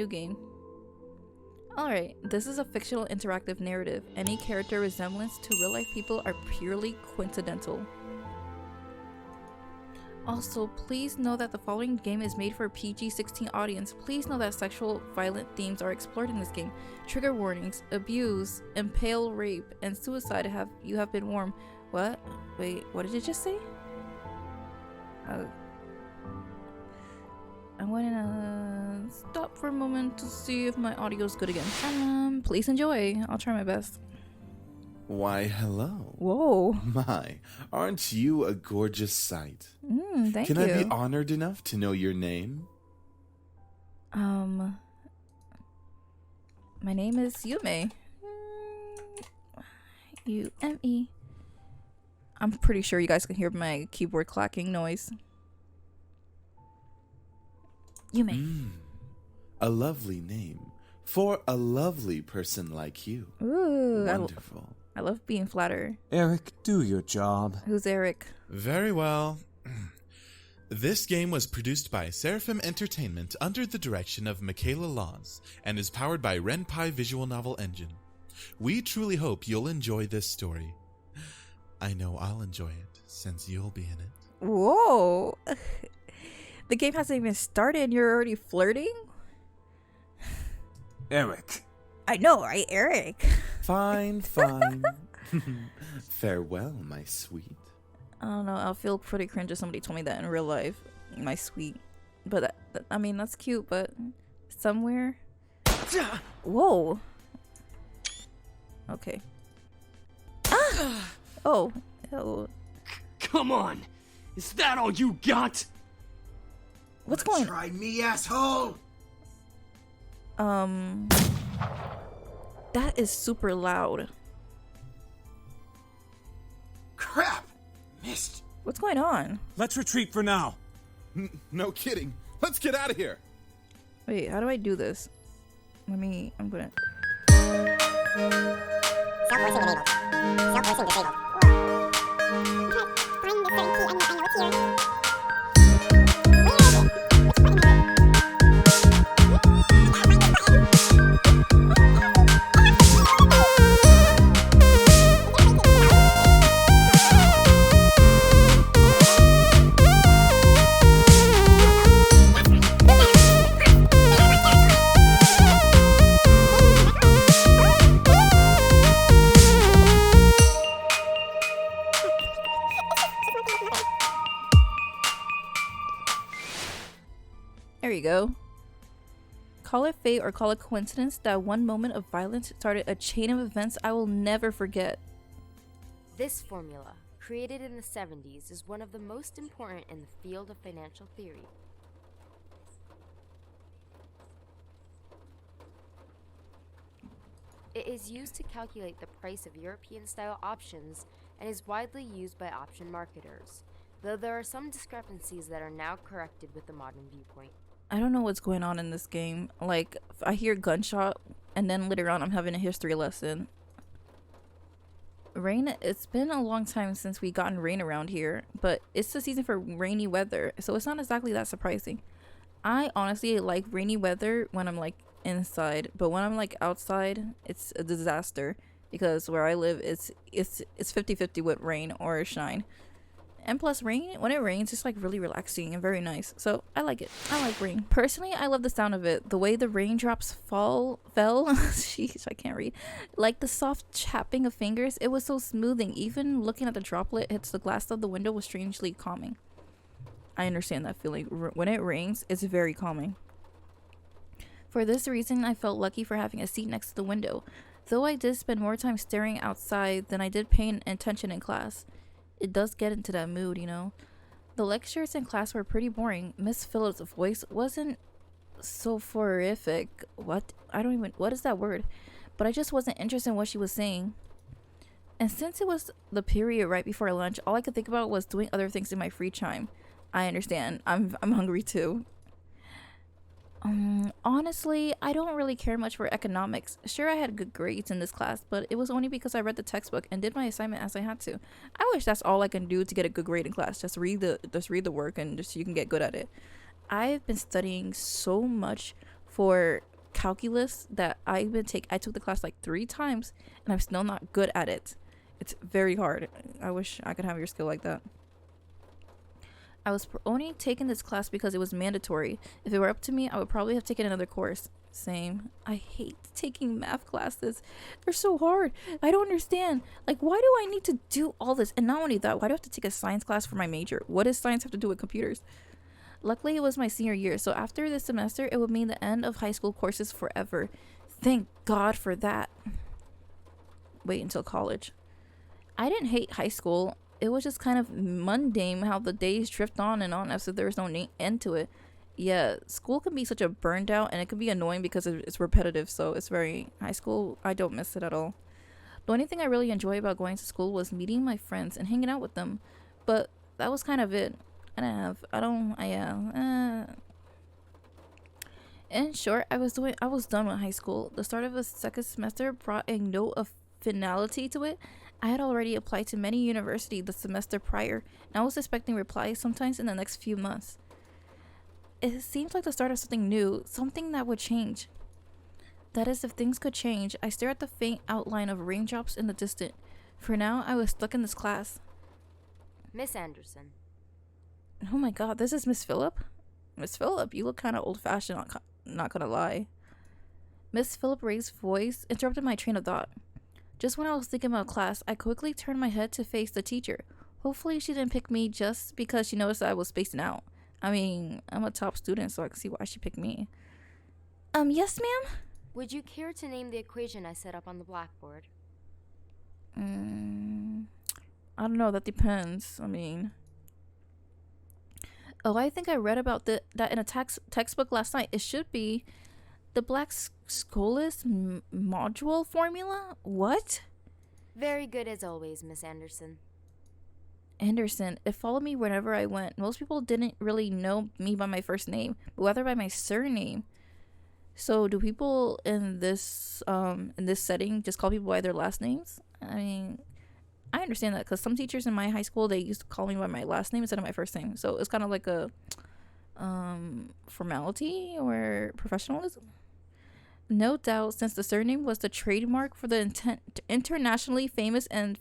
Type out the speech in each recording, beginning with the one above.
new game. Alright, this is a fictional interactive narrative. Any character resemblance to real life people are purely coincidental. Also, please know that the following game is made for a PG-16 audience. Please know that sexual violent themes are explored in this game. Trigger warnings, abuse, impale, rape, and suicide have been warned. What? Wait, what did it just say? I'm gonna stop for a moment to see if my audio is good again. Please enjoy. I'll try my best. Why, hello. Whoa. My, aren't you a gorgeous sight? Thank you. Can I be honored enough to know your name? My name is Yume. U-M-E. I'm pretty sure you guys can hear my keyboard clacking noise. Yume. A lovely name for a lovely person like you. Ooh, wonderful. I love being flattered. Eric, do your job. Who's Eric? Very well. This game was produced by Seraphim Entertainment under the direction of Michaela Laws and is powered by Renpai Visual Novel Engine. We truly hope you'll enjoy this story. I know I'll enjoy it since you'll be in it. Whoa. The game hasn't even started and you're already flirting? Eric. I know, right, Eric? Fine, fine. Farewell, my sweet. I don't know, I'll feel pretty cringe if somebody told me that in real life. My sweet. But, I mean, that's cute, but somewhere... Whoa. Okay. Ah! Oh. Oh. Come on! Is that all you got? What's going on? Try me, asshole! That is super loud. Crap! Missed. What's going on? Let's retreat for now. No kidding. Let's get out of here. Wait, how do I do this? I'm gonna... Self-voicing enabled. Self-voicing disabled. Find the certain key. I know it's here. Where is it? Which button is There you go. Call it fate or call it coincidence that one moment of violence started a chain of events I will never forget. This formula, created in the 70s, is one of the most important in the field of financial theory. It is used to calculate the price of European-style options and is widely used by option marketers, though there are some discrepancies that are now corrected with the modern viewpoint. I don't know what's going on in this game. Like, I hear gunshot, and then later on I'm having a history lesson. Rain, it's been a long time since we gotten rain around here, but it's the season for rainy weather, so it's not exactly that surprising. I honestly like rainy weather when I'm like inside, but when I'm like outside, it's a disaster because where I live it's 50-50 with rain or shine. And plus rain, when it rains, it's like really relaxing and very nice. So I like it. I like rain. Personally, I love the sound of it. The way the raindrops fell. Sheesh, I can't read. Like the soft tapping of fingers. It was so smoothing. Even looking at the droplet hits the glass of the window was strangely calming. I understand that feeling. When it rains, it's very calming. For this reason, I felt lucky for having a seat next to the window. Though I did spend more time staring outside than I did paying attention in class. It does get into that mood, you know. The lectures in class were pretty boring. Miss Phillips' voice wasn't soporific. What is that word? But I just wasn't interested in what she was saying. And since it was the period right before lunch, all I could think about was doing other things in my free time. I understand. I'm hungry too. Honestly, I don't really care much for economics. Sure, I had good grades in this class, but it was only because I read the textbook and did my assignment as I had to. I wish that's all I can do to get a good grade in class. Just read the work and just you can get good at it. I've been studying so much for calculus that I took the class like 3 times and I'm still not good at it. It's very hard. I wish I could have your skill like that. I was only taking this class because it was mandatory. If it were up to me, I would probably have taken another course. Same. I hate taking math classes. They're so hard. I don't understand. Like, why do I need to do all this? And not only that, why do I have to take a science class for my major? What does science have to do with computers? Luckily, it was my senior year, so after this semester, it would mean the end of high school courses forever. Thank God for that. Wait until college. I didn't hate high school. It was just kind of mundane how the days drift on and on as if there was no end to it. Yeah, school can be such a burned out, and it can be annoying because it's repetitive, so it's very... High school, I don't miss it at all. The only thing I really enjoy about going to school was meeting my friends and hanging out with them. But that was kind of it. In short, I was done with high school. The start of the second semester brought a note of finality to it. I had already applied to many universities the semester prior, and I was expecting replies sometimes in the next few months. It seems like the start of something new, something that would change. That is, if things could change. I stare at the faint outline of raindrops in the distance. For now, I was stuck in this class. Miss Anderson. Oh my god, this is Miss Phillip? Miss Phillip, you look kind of old-fashioned, not gonna lie. Miss Phillip Ray's voice interrupted my train of thought. Just when I was thinking about class, I quickly turned my head to face the teacher. Hopefully she didn't pick me just because she noticed that I was spacing out. I mean, I'm a top student, so I can see why she picked me. Yes, ma'am? Would you care to name the equation I set up on the blackboard? I don't know, that depends. I mean... Oh, I think I read about that in a textbook last night. It should be the Black-Scholes module formula? What? Very good as always, Miss Anderson. Anderson. It followed me wherever I went. Most people didn't really know me by my first name, but rather by my surname. So do people in this setting just call people by their last names? I mean... I understand that because some teachers in my high school, they used to call me by my last name instead of my first name. So it's kind of like a formality or professionalism. No doubt, since the surname was the trademark for the internationally famous and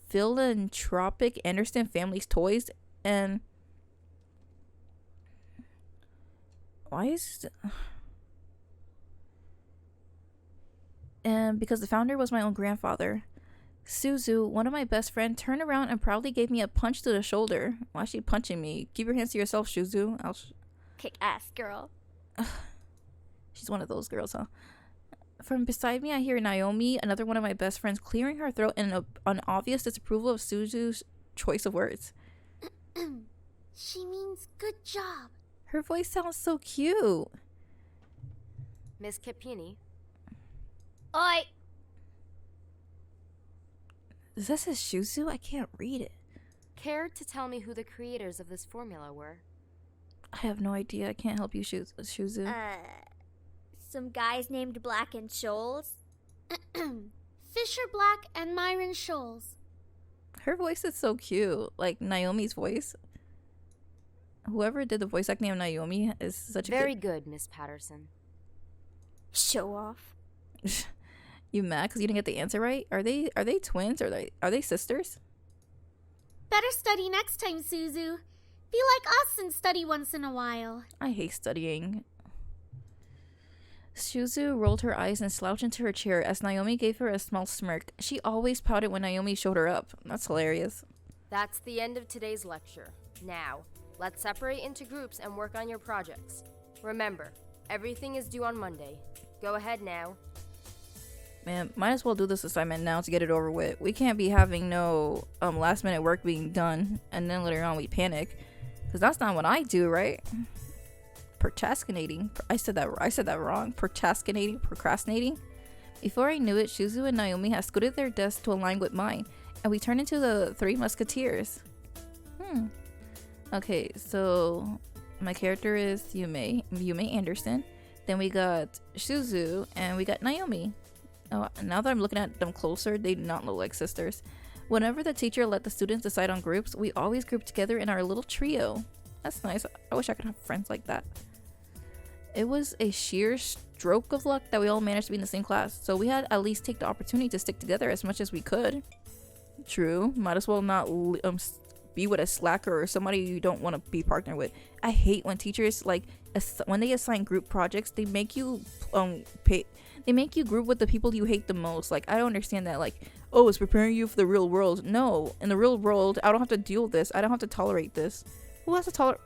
philanthropic Anderson family's toys. And why is... And because the founder was my own grandfather. Suzu, one of my best friends, turned around and proudly gave me a punch to the shoulder. Why is she punching me? Keep your hands to yourself, Suzu. Kick ass, girl. She's one of those girls, huh? From beside me, I hear Naomi, another one of my best friends, clearing her throat in an obvious disapproval of Suzu's choice of words. She means good job. Her voice sounds so cute. Miss Kipini. Oi! Is this his Shuzu? I can't read it. Care to tell me who the creators of this formula were? I have no idea. I can't help you, Shuzu. Some guys named Black and Scholes. Fisher Black and Myron Scholes. Her voice is so cute. Like Naomi's voice. Whoever did the voice acting of Naomi is such a Very good, Miss Patterson. Show off. You mad because you didn't get the answer right? Are they twins or are they sisters? Better study next time, Suzu. Be like us and study once in a while. I hate studying. Suzu rolled her eyes and slouched into her chair as Naomi gave her a small smirk. She always pouted when Naomi showed her up. That's hilarious. That's the end of today's lecture. Now, let's separate into groups and work on your projects. Remember, everything is due on Monday. Go ahead now. Man, might as well do this assignment now to get it over with. We can't be having no last minute work being done and then later on we panic. Because that's not what I do, right? Procrastinating. I said that wrong. Procrastinating. Before I knew it, Shuzu and Naomi had scooted their desks to align with mine, and we turned into the Three Musketeers. Okay, so my character is Yume Anderson. Then we got Shuzu, and we got Naomi. Oh, now that I'm looking at them closer, they do not look like sisters. Whenever the teacher let the students decide on groups, we always group together in our little trio. That's nice. I wish I could have friends like that. It was a sheer stroke of luck that we all managed to be in the same class, so we had at least take the opportunity to stick together as much as we could. True, might as well not be with a slacker or somebody you don't want to be partnered with. I hate when teachers like when they assign group projects, they make you they make you group with the people you hate the most. Like, I don't understand that. Like, oh, it's preparing you for the real world. No, in the real world, I don't have to deal with this. I don't have to tolerate this. Who has to tolerate?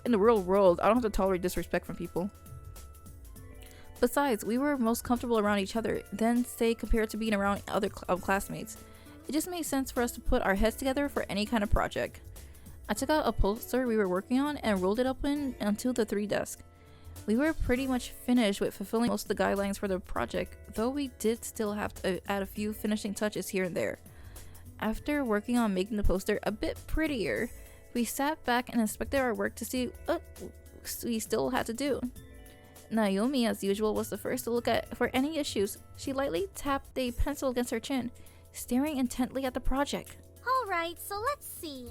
In the real world, I don't have to tolerate disrespect from people. Besides, we were most comfortable around each other than, say, compared to being around other classmates. It just made sense for us to put our heads together for any kind of project. I took out a poster we were working on and rolled it up onto the 3 desk. We were pretty much finished with fulfilling most of the guidelines for the project, though we did still have to add a few finishing touches here and there. After working on making the poster a bit prettier, we sat back and inspected our work to see what we still had to do. Naomi, as usual, was the first to look at for any issues. She lightly tapped a pencil against her chin, staring intently at the project. Alright, so let's see.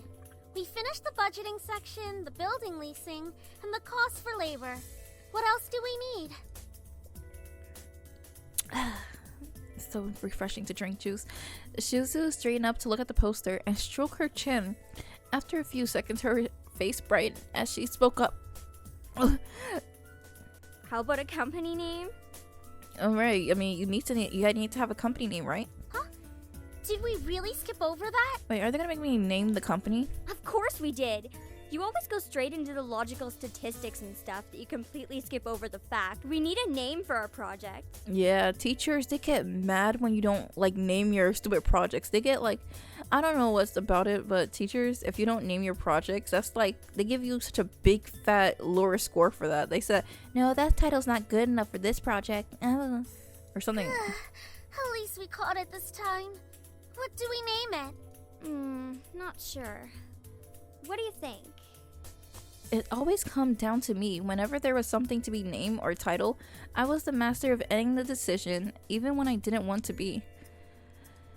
We finished the budgeting section, the building leasing, and the cost for labor. What else do we need? It's so refreshing to drink juice. Shuzu straightened up to look at the poster and stroke her chin. After a few seconds, her face brightened as she spoke up. How about a company name? Alright, I mean, you need to have a company name, right? Huh? Did we really skip over that? Wait, are they gonna make me name the company? Of course we did. You always go straight into the logical statistics and stuff that you completely skip over the fact. We need a name for our project. Yeah, teachers, they get mad when you don't, like, name your stupid projects. They get, like, I don't know what's about it, but teachers, if you don't name your projects, that's like, they give you such a big, fat, lower score for that. They said, no, that title's not good enough for this project. Or something. At least we caught it this time. What do we name it? Not sure. What do you think? It always come down to me. Whenever there was something to be named or title, I was the master of ending the decision, even when I didn't want to be.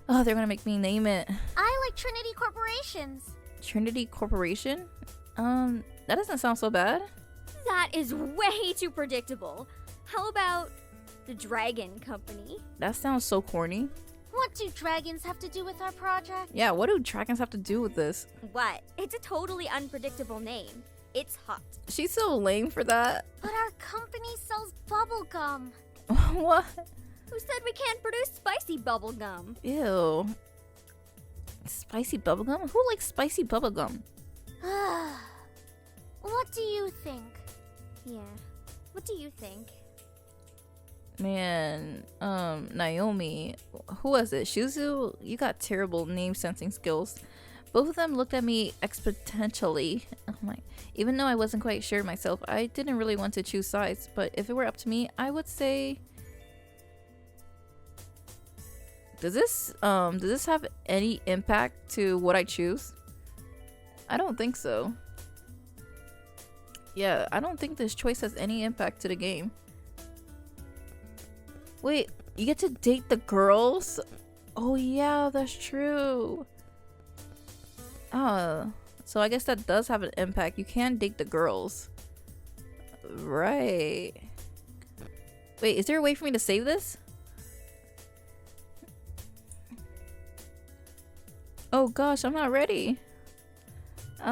Oh, they're gonna make me name it. I like Trinity Corporations. Trinity Corporation? That doesn't sound so bad. That is way too predictable. How about the Dragon Company? That sounds so corny. What do dragons have to do with our project? Yeah, what do dragons have to do with this? What? It's a totally unpredictable name. It's hot. She's so lame for that. But our company sells bubblegum. What? Who said we can't produce spicy bubblegum? Ew. Spicy bubblegum? Who likes spicy bubblegum? What do you think? Yeah. What do you think? Man, Naomi, who was it? Shuzu? You got terrible name sensing skills. Both of them looked at me exponentially. Oh my. Even though I wasn't quite sure myself, I didn't really want to choose sides, but if it were up to me, I would say... Does this have any impact to what I choose? I don't think so. Yeah, I don't think this choice has any impact to the game. Wait, you get to date the girls? Oh yeah, that's true. So I guess that does have an impact. You can date the girls. Right. Wait, is there a way for me to save this? Oh gosh, I'm not ready. Wait,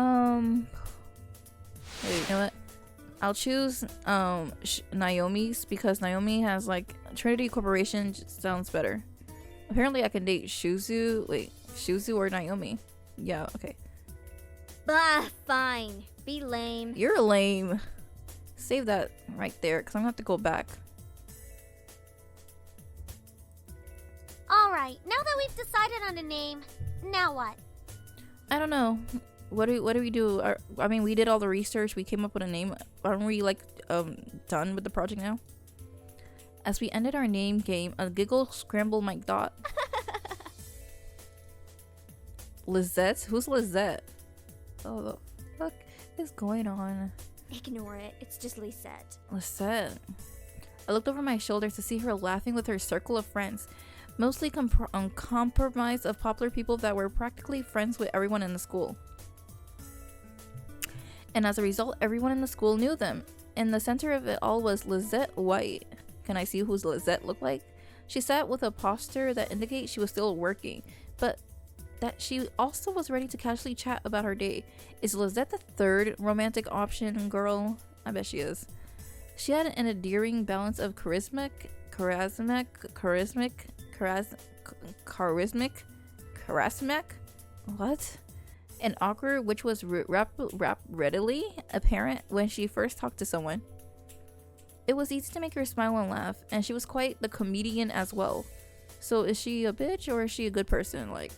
you know what? I'll choose Naomi's because Naomi has like Trinity Corporation just sounds better. Apparently I can date Shuzu. Wait, Shuzu or Naomi? Yeah, okay. Bah, fine. Be lame. You're lame. Save that right there because I'm gonna have to go back. Alright, now that we've decided on a name, now what? I don't know. What do we do? I mean, we did all the research. We came up with a name. Aren't we like done with the project now? As we ended our name game, a giggle scrambled my thought. Lizette? Who's Lizette? Oh, the fuck is going on? Ignore it. It's just Lisette. Lisette. I looked over my shoulder to see her laughing with her circle of friends, mostly compromised of popular people that were practically friends with everyone in the school. And as a result, everyone in the school knew them. in the center of it all was Lizette White. Can I see who's Lizette look like? She sat with a posture that indicates she was still working, but that she also was ready to casually chat about her day. Is Lizette the third romantic option girl? I bet she is. She had an endearing balance of charismatic, what? And awkward, which was readily apparent when she first talked to someone. It was easy to make her smile and laugh, and she was quite the comedian as well. So is she a bitch or is she a good person? Like,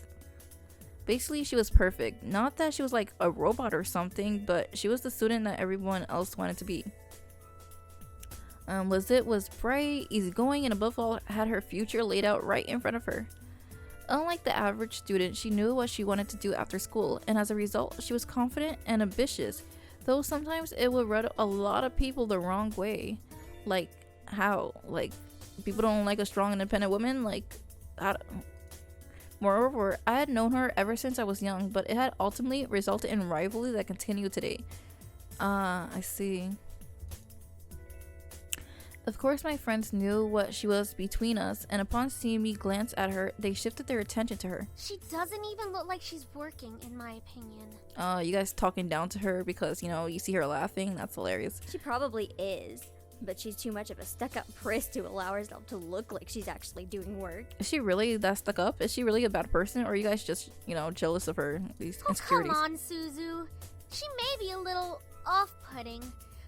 basically she was perfect. Not that she was like a robot or something, but she was the student that everyone else wanted to be. Lizette was bright, easygoing, and above all had her future laid out right in front of her. Unlike the average student, she knew what she wanted to do after school, and as a result, she was confident and ambitious, though sometimes it would rub a lot of people the wrong way. Like, how? Like, people don't like a strong, independent woman? Like, moreover, I had known her ever since I was young, but it had ultimately resulted in rivalry that continued today. I see. Of course, my friends knew what she was between us, and upon seeing me glance at her, they shifted their attention to her. She doesn't even look like she's working, in my opinion. You guys talking down to her because, you know, you see her laughing? That's hilarious. She probably is, but she's too much of a stuck-up priss to allow herself to look like she's actually doing work. Is she really that stuck up? Is she really a bad person? Or are you guys just, you know, jealous of her, these insecurities? Come on, Suzu. She may be a little off-putting,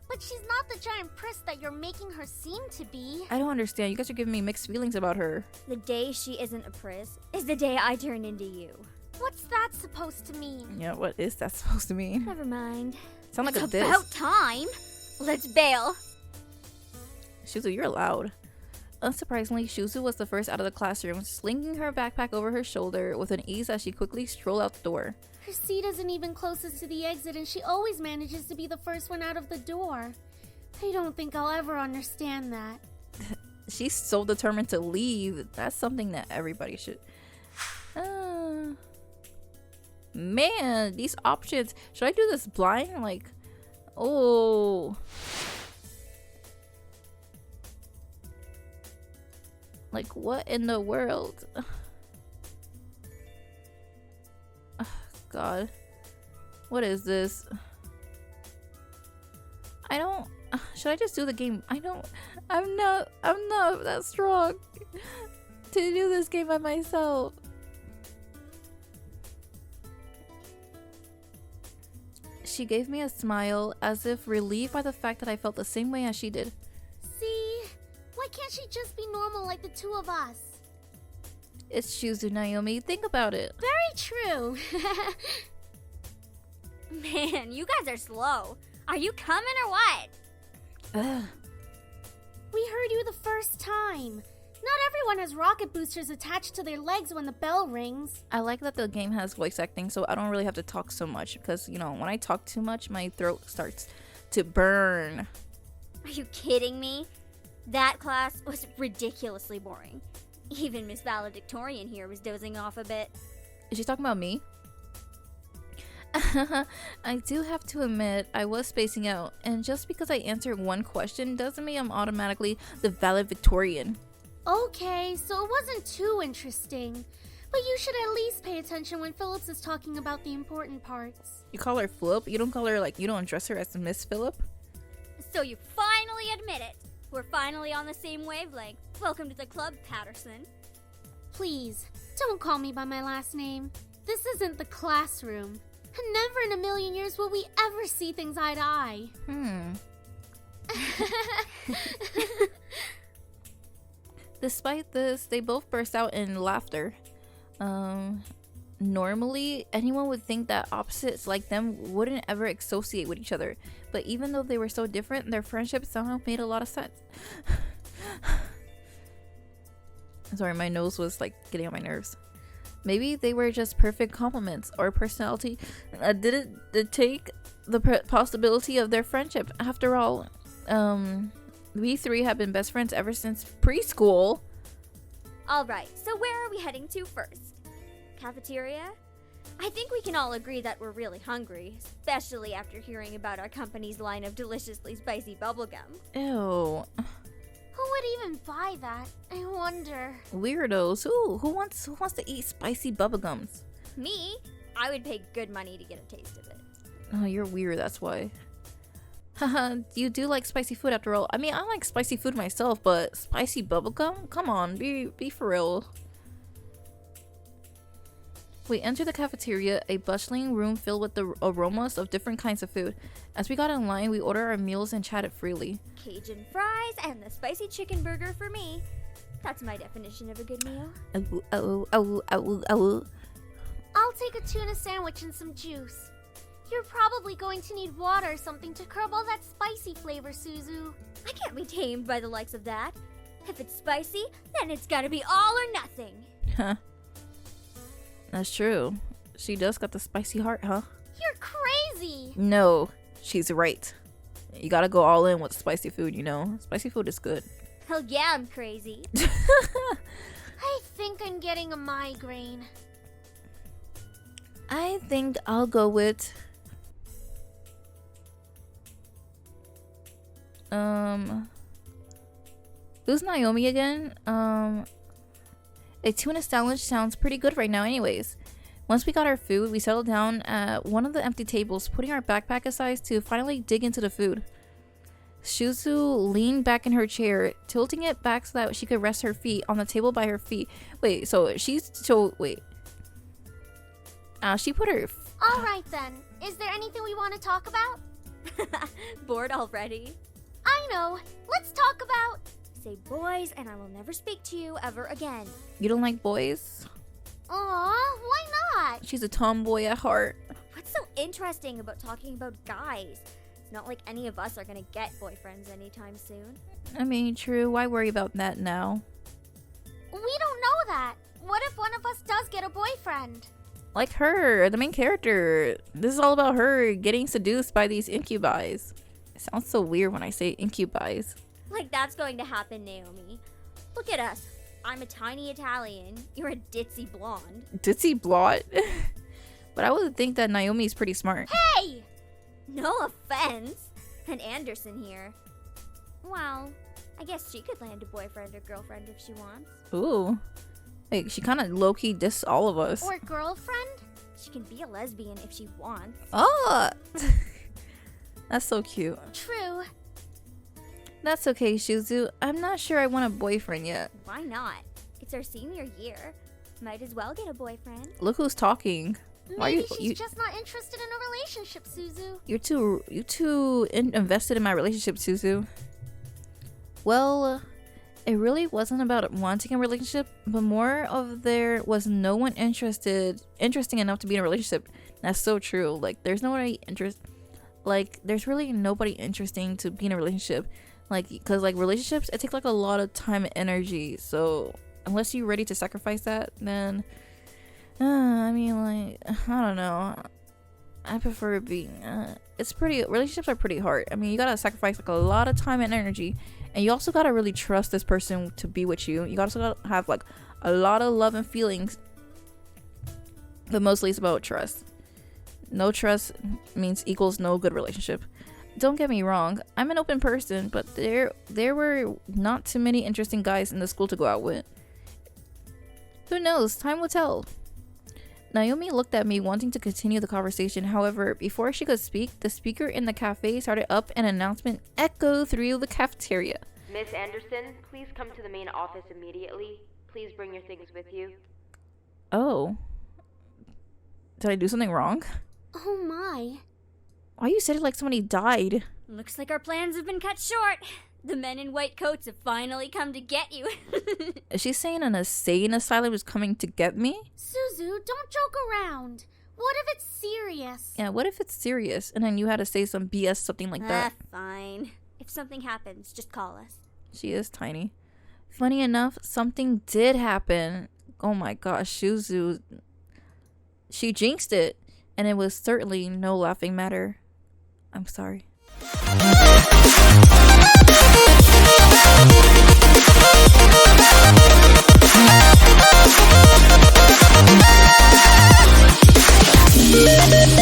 but she's not the giant priss that you're making her seem to be. I don't understand. You guys are giving me mixed feelings about her. The day she isn't a priss is the day I turn into you. What's that supposed to mean? Yeah, what is that supposed to mean? Never mind. Sound like it's a diss. About time. Let's bail. Shuzu, you're loud. Unsurprisingly, Shuzu was the first out of the classroom, slinging her backpack over her shoulder with an ease as she quickly strolled out the door. Her seat isn't even closest to the exit, and she always manages to be the first one out of the door. I don't think I'll ever understand that. She's so determined to leave. That's something that everybody should... Man, these options. Should I do this blind? Like, oh... Like, what in the world? God. What is this? I don't... Should I just do the game? I'm not that strong to do this game by myself. She gave me a smile, as if relieved by the fact that I felt the same way as she did. See? Why can't she just be normal like the two of us? It's Shuzu, Naomi. Think about it. Very true. Man, you guys are slow. Are you coming or what? Ugh. We heard you the first time. Not everyone has rocket boosters attached to their legs when the bell rings. I like that the game has voice acting, so I don't really have to talk so much. Because, you know, when I talk too much, my throat starts to burn. Are you kidding me? That class was ridiculously boring. Even Miss Valedictorian here was dozing off a bit. Is she talking about me? I do have to admit, I was spacing out. And just because I answered one question doesn't mean I'm automatically the valedictorian. Okay, so it wasn't too interesting. But you should at least pay attention when Phillips is talking about the important parts. You call her Philip? You don't call her, like, you don't address her as Miss Philip? So you finally admit it. We're finally on the same wavelength. Welcome to the club, Patterson. Please, don't call me by my last name. This isn't the classroom. And never in a million years will we ever see things eye to eye. Despite this, they both burst out in laughter. Normally, anyone would think that opposites like them wouldn't ever associate with each other. But even though they were so different, their friendship somehow made a lot of sense. Sorry, my nose was like getting on my nerves. Maybe they were just perfect complements, or personality didn't take the possibility of their friendship. After all, we three have been best friends ever since preschool. Alright, so where are we heading to first? Cafeteria? I think we can all agree that we're really hungry, especially after hearing about our company's line of deliciously spicy bubblegum. Ew. Who would even buy that? I wonder. Weirdos. Who wants to eat spicy bubblegums? Me? I would pay good money to get a taste of it. Oh, you're weird, that's why. Haha, you do like spicy food after all. I mean, I like spicy food myself, but spicy bubblegum? Come on, be for real. We entered the cafeteria, a bustling room filled with the aromas of different kinds of food. As we got in line, we ordered our meals and chatted freely. Cajun fries and the spicy chicken burger for me. That's my definition of a good meal. I'll take a tuna sandwich and some juice. You're probably going to need water or something to curb all that spicy flavor, Suzu. I can't be tamed by the likes of that. If it's spicy, then it's gotta be all or nothing. Huh. That's true. She does got the spicy heart, huh? You're crazy! No, she's right. You gotta go all in with spicy food, you know? Spicy food is good. Hell yeah, I'm crazy. I think I'm getting a migraine. I think I'll go with... Who's Naomi again? A tuna sandwich sounds pretty good right now anyways. Once we got our food, we settled down at one of the empty tables, putting our backpack aside to finally dig into the food. Shuzu leaned back in her chair, tilting it back so that she could rest her feet on the table by her feet. Wait, she put her... Alright then. Is there anything we want to talk about? Bored already? I know. Let's talk about... Say boys and I will never speak to you ever again. You don't like boys? Aw, why not? She's a tomboy at heart. What's so interesting about talking about guys? It's not like any of us are gonna get boyfriends anytime soon. I mean, true. Why worry about that now? We don't know that. What if one of us does get a boyfriend? Like her, the main character. This is all about her getting seduced by these incubis. It sounds so weird when I say incubis. Like that's going to happen, Naomi. Look at us. I'm a tiny Italian. You're a ditzy blonde. Ditzy blonde? But I would think that Naomi's pretty smart. Hey! No offense. And Anderson here. Well, I guess she could land a boyfriend or girlfriend if she wants. Ooh. Like, she kind of low-key dissed all of us. Or girlfriend? She can be a lesbian if she wants. Oh! That's so cute. True. That's okay, Shuzu. I'm not sure I want a boyfriend yet. Why not? It's our senior year. Might as well get a boyfriend. Look who's talking. Maybe she's just not interested in a relationship, Suzu. You're too invested in my relationship, Suzu. Well, it really wasn't about wanting a relationship, but more of there was no one interesting enough to be in a relationship. That's so true. Like, there's nobody there's really nobody interesting to be in a relationship. Like, because like relationships, it takes like a lot of time and energy. So unless you're ready to sacrifice that, then I mean, like, I don't know. I prefer being relationships are pretty hard. I mean, you gotta sacrifice like a lot of time and energy, and you also gotta really trust this person to be with you. You also gotta have like a lot of love and feelings, but mostly it's about trust. No trust equals no good relationship. Don't get me wrong, I'm an open person, but there were not too many interesting guys in the school to go out with. Who knows? Time will tell. Naomi looked at me, wanting to continue the conversation. However, before she could speak, the speaker in the cafe started up an announcement echoed through the cafeteria. Miss Anderson, please come to the main office immediately. Please bring your things with you. Oh. Did I do something wrong? Oh my. Why you said it like somebody died? Looks like our plans have been cut short. The men in white coats have finally come to get you. Is she saying an insane asylum is coming to get me? Suzu, don't joke around. What if it's serious? Yeah, what if it's serious and then you had to say some BS, something like that? Fine. If something happens, just call us. She is tiny. Funny enough, something did happen. Oh my gosh, Shuzu. She jinxed it, and it was certainly no laughing matter. I'm sorry. Seduce Me.